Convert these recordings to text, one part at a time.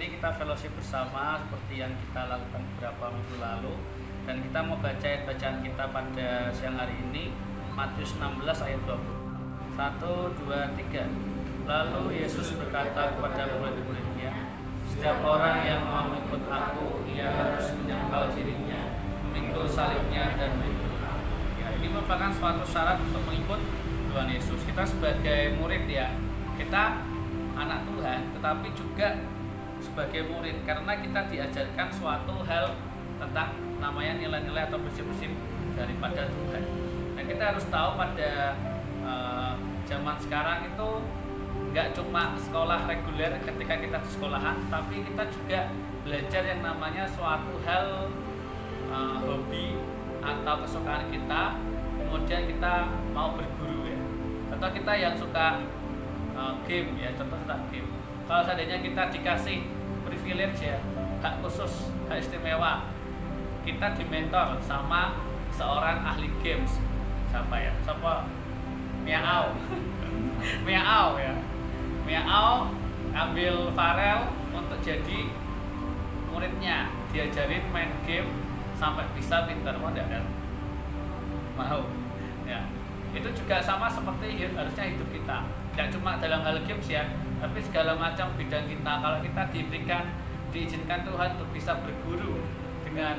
ini kita fellowship bersama seperti yang kita lakukan beberapa minggu lalu, dan kita mau baca bacaan kita pada siang hari ini Matius 16 ayat 20. 1, 2, 3. Lalu Yesus berkata kepada murid-muridnya, setiap orang yang mau ikut aku, ia harus menyangkal dirinya, memikul salibnya dan mengikut aku. Ya, ini merupakan suatu syarat untuk mengikut Tuhan Yesus. Kita sebagai murid ya, kita anak Tuhan, tetapi juga sebagai murid karena kita diajarkan suatu hal tentang namanya nilai-nilai atau prinsip-prinsip daripada Tuhan. Dan kita harus tahu pada zaman sekarang itu nggak cuma sekolah reguler ketika kita di sekolahan, tapi kita juga belajar yang namanya suatu hal hobi atau kesukaan kita, kemudian kita mau berguru ya. Atau kita yang suka game ya, contoh tentang game. Kalau seandainya kita dikasih privilege ya, hak khusus, hak istimewa, kita dimentor sama seorang ahli games. Siapa ya? Siapa? Miao. Miao ya. Miao ambil Farel untuk jadi muridnya, diajarin main game sampai bisa pintar. Mau enggak kan? Mau. Ya. Itu juga sama seperti harusnya hidup kita. Tidak cuma dalam hal games ya, tapi segala macam bidang kita. Kalau kita diizinkan Tuhan untuk bisa berguru dengan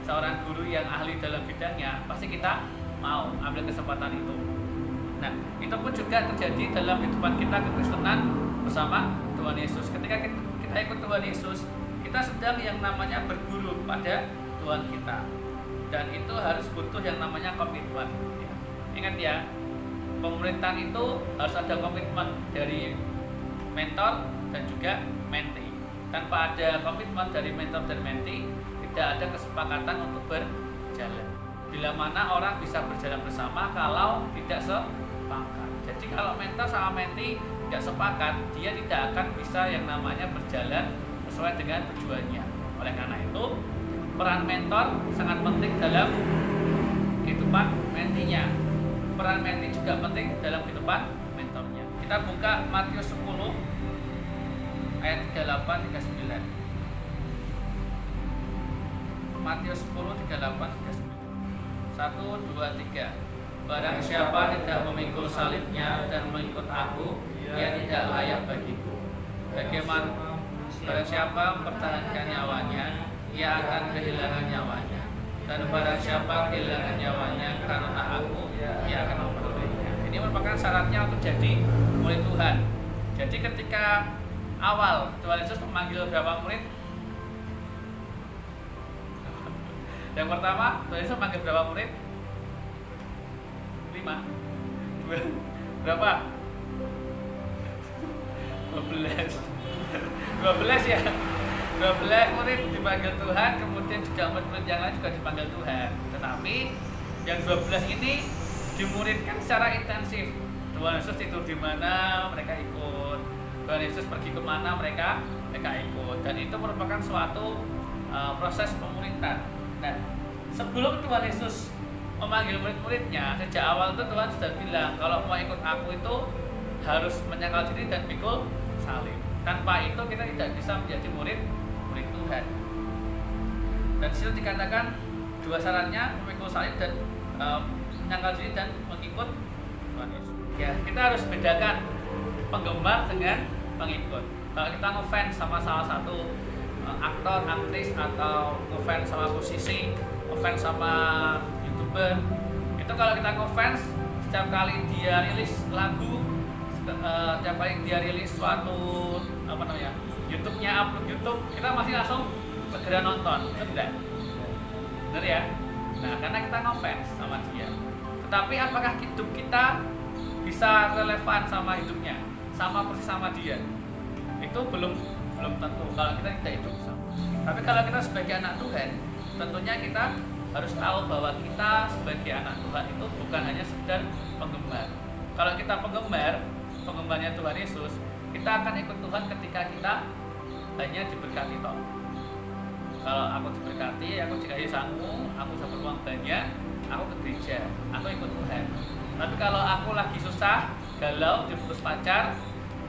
seorang guru yang ahli dalam bidangnya, pasti kita mau ambil kesempatan itu. Nah, itu pun juga terjadi dalam kehidupan kita kekristenan bersama Tuhan Yesus. Ketika kita ikut Tuhan Yesus, kita sedang yang namanya berguru pada Tuhan kita. Dan itu harus butuh yang namanya komitmen. Ingat ya, pemerintahan itu harus ada komitmen dari mentor dan juga mentee. Tanpa ada komitmen dari mentor dan mentee, tidak ada kesepakatan untuk berjalan. Bila mana orang bisa berjalan bersama kalau tidak sepakat. Jadi kalau mentor sama mentee tidak sepakat, dia tidak akan bisa yang namanya berjalan sesuai dengan tujuannya. Oleh karena itu, peran mentor sangat penting dalam kehidupan mentee-nya. Peran mentee juga penting dalam kehidupan mentornya. Kita buka Matius 10 ayat 38-39. Matius 10 38-39. 1, 2, 3. Barang siapa tidak memikul salibnya dan mengikut aku, ia tidak layak bagiku. Bagaimana barang siapa mempertahankan nyawanya, ia akan kehilangan nyawanya. Dan barang siapa kehilangan nyawanya karena aku, ia akan memperolehnya. Ini merupakan syaratnya untuk jadi murid Tuhan. Jadi ketika awal Tuhan Yesus memanggil berapa murid? Yang pertama, Tuhan Yesus memanggil berapa murid? 5. Berapa? 12. 12 ya. 12 murid dipanggil Tuhan, kemudian juga murid-murid yang lain juga dipanggil Tuhan. Tetapi yang 12 ini dimuridkan secara intensif. Tuhan Yesus tidur di mana, mereka ikut. Tuhan Yesus pergi kemana, mereka ikut. Dan itu merupakan suatu proses pemuridan. Nah, sebelum Tuhan Yesus memanggil murid-muridnya, sejak awal itu Tuhan sudah bilang kalau mau ikut aku itu harus menyangkal diri dan pikul salib. Tanpa itu kita tidak bisa menjadi murid Tuhan. Dan disitu dikatakan dua syaratnya, memikul salib dan menyangkal diri dan mengikut Tuhan Yesus. Ya, kita harus bedakan penggemar dengan pengikut. Kalau kita ngefans sama salah satu aktor, aktris, atau ngefans sama musisi, ngefans sama YouTuber, itu kalau kita ngefans, setiap kali dia rilis lagu, setiap kali dia rilis suatu YouTube-nya, upload YouTube, kita masih langsung segera nonton, benar? Benar ya? Nah, karena kita ngefans sama dia. Tetapi apakah hidup kita bisa relevan sama hidupnya, sama persis sama dia? Itu belum tentu kalau kita tidak hidup sama. Tapi kalau kita sebagai anak Tuhan, tentunya kita harus tahu bahwa kita sebagai anak Tuhan itu bukan hanya sekedar penggemar. Kalau kita penggemarnya Tuhan Yesus, kita akan ikut Tuhan ketika kita hanya diberkati toh. Kalau aku diberkati, aku dikasih sangu, aku dapat uang banyak, aku ke gereja, aku ikut Tuhan. Tapi kalau aku lagi susah, galau, diputus pacar,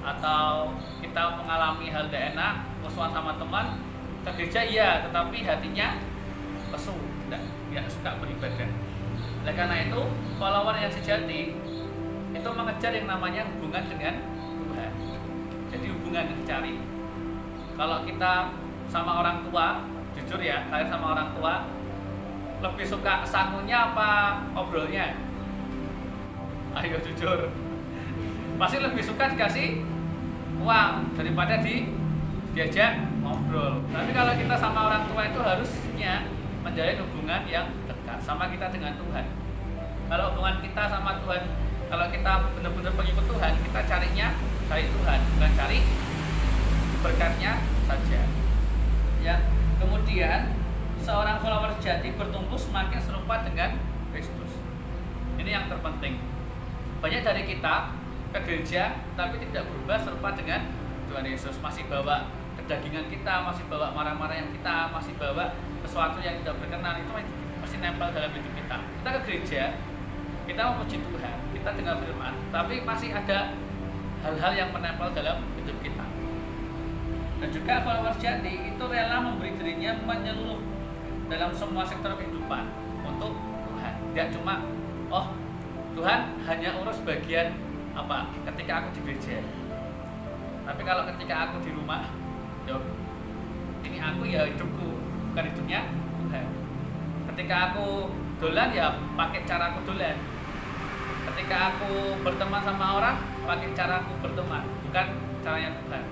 atau kita mengalami hal tidak enak, musuhan sama teman, ke gereja iya, tetapi hatinya lesu, tidak suka beribadah. Oleh karena itu, follower yang sejati itu mengejar yang namanya hubungan dengan Tuhan. Jadi hubungan yang dicari. Kalau kita sama orang tua, jujur ya, kalian sama orang tua lebih suka sangunya apa obrolnya? Ayo jujur. Pasti lebih suka dikasih uang daripada diajak ngobrol. Tapi kalau kita sama orang tua itu harusnya menjalin hubungan yang dekat sama kita dengan Tuhan. Kalau hubungan kita sama Tuhan, kalau kita benar-benar pengikut Tuhan, kita cari Tuhan, bukan cari berkatnya saja. Ya, kemudian seorang follower sejati bertumbuh semakin serupa dengan Kristus. Ini yang terpenting. Banyak dari kita ke gereja tapi tidak berubah serupa dengan Tuhan Yesus, masih bawa kedagingan kita, masih bawa marah-marah yang kita, masih bawa sesuatu yang tidak berkenan, itu masih nempel dalam hidup kita. Kita ke gereja, kita memuji Tuhan, kita dengar firman, tapi masih ada hal-hal yang menempel dalam hidup kita. Dan juga follower sejati itu rela memberi dirinya menyeluruh dalam semua sektor kehidupan untuk Tuhan. Tidak cuma, oh Tuhan hanya urus bagian apa ketika aku di gereja, tapi kalau ketika aku di rumah, ini aku ya hidupku, bukan hidupnya Tuhan. Ketika aku dolan ya pakai caraku dolan. Ketika aku berteman sama orang, pakai caraku berteman, bukan caranya Tuhan.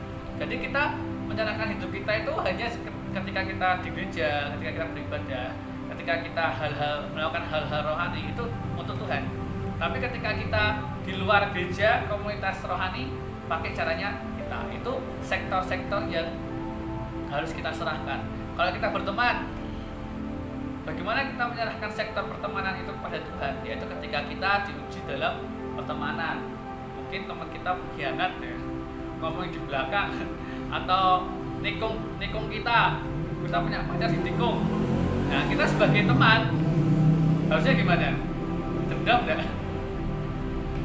Jadi kita menjalankan hidup kita itu hanya ketika kita di gereja, ketika kita beribadah, ketika kita melakukan hal-hal rohani itu untuk Tuhan. Tapi ketika kita di luar gereja, komunitas rohani, pakai caranya kita. Itu sektor-sektor yang harus kita serahkan. Kalau kita berteman, bagaimana kita menyerahkan sektor pertemanan itu kepada Tuhan? Yaitu ketika kita diuji dalam pertemanan. Mungkin teman kita berkhianat ya, ngomong di belakang, atau nikung kita punya pacar ditikung. Nah, kita sebagai teman harusnya gimana? Dendam enggak?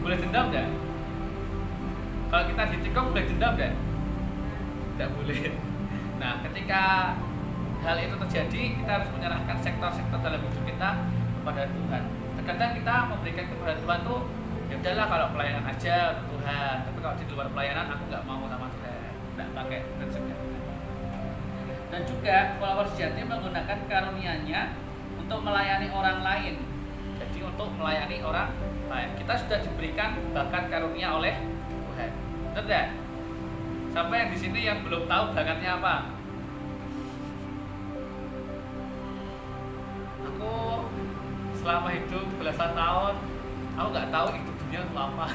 Boleh dendam enggak? Kalau kita ditikung boleh dendam enggak? Tidak boleh. Nah, ketika hal itu terjadi, kita harus menyerahkan sektor-sektor dalam hidup kita kepada Tuhan. Terkadang kita memberikan kepada Tuhan tuh, ya udahlah kalau pelayanan aja Tuhan, tapi kalau di luar pelayanan aku nggak mau sama Tuhan, nggak pakai prinsipnya. Dan juga follower sejati menggunakan karunia-Nya untuk melayani orang lain. Jadi untuk melayani orang lain, kita sudah diberikan bakat karunia oleh Tuhan. Betul tidak? Sampai yang di sini yang belum tahu bakatnya apa? Aku selama hidup belasan tahun, aku nggak tahu itu dunia itu apa.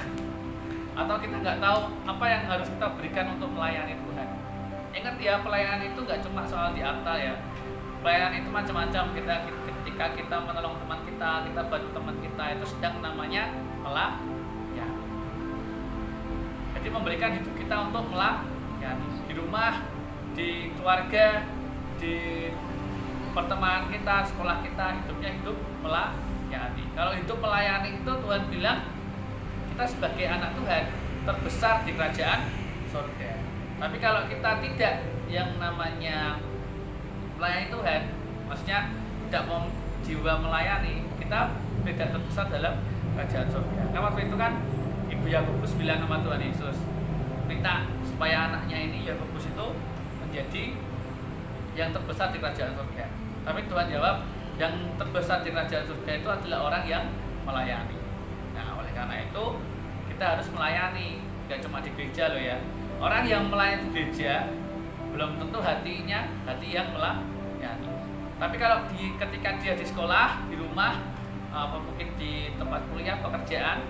Atau kita nggak tahu apa yang harus kita berikan untuk melayani Tuhan. Ingat ya, pelayanan itu nggak cuma soal di altar ya. Pelayanan itu macam-macam. Ketika kita menolong teman kita bantu teman kita, itu sedang namanya melayani. Jadi memberikan hidup kita untuk melayani di rumah, di keluarga, di pertemanan kita, sekolah kita, hidupnya hidup melayani. Kalau hidup melayani itu Tuhan bilang kita sebagai anak Tuhan terbesar di kerajaan surga. Tapi kalau kita tidak yang namanya melayani Tuhan, maksudnya tidak mau jiwa melayani, kita tidak terbesar dalam kerajaan surga. Nah, waktu itu kan Ibu Yakobus bilang sama Tuhan Yesus, minta supaya anaknya ini Yakobus itu menjadi yang terbesar di kerajaan surga. Tapi Tuhan jawab, yang terbesar di kerajaan surga itu adalah orang yang melayani. Nah, oleh karena itu kita harus melayani, tidak cuma di gereja loh ya. Orang yang melayani di gereja belum tentu hatinya hati yang melayani. Tapi kalau ketika dia di sekolah, di rumah, mungkin di tempat kuliah, pekerjaan,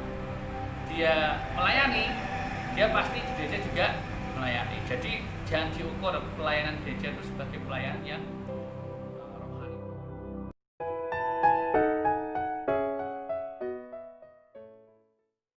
dia melayani, dia pasti di gereja juga melayani. Jadi jangan diukur pelayanan gereja itu sebagai pelayanan yang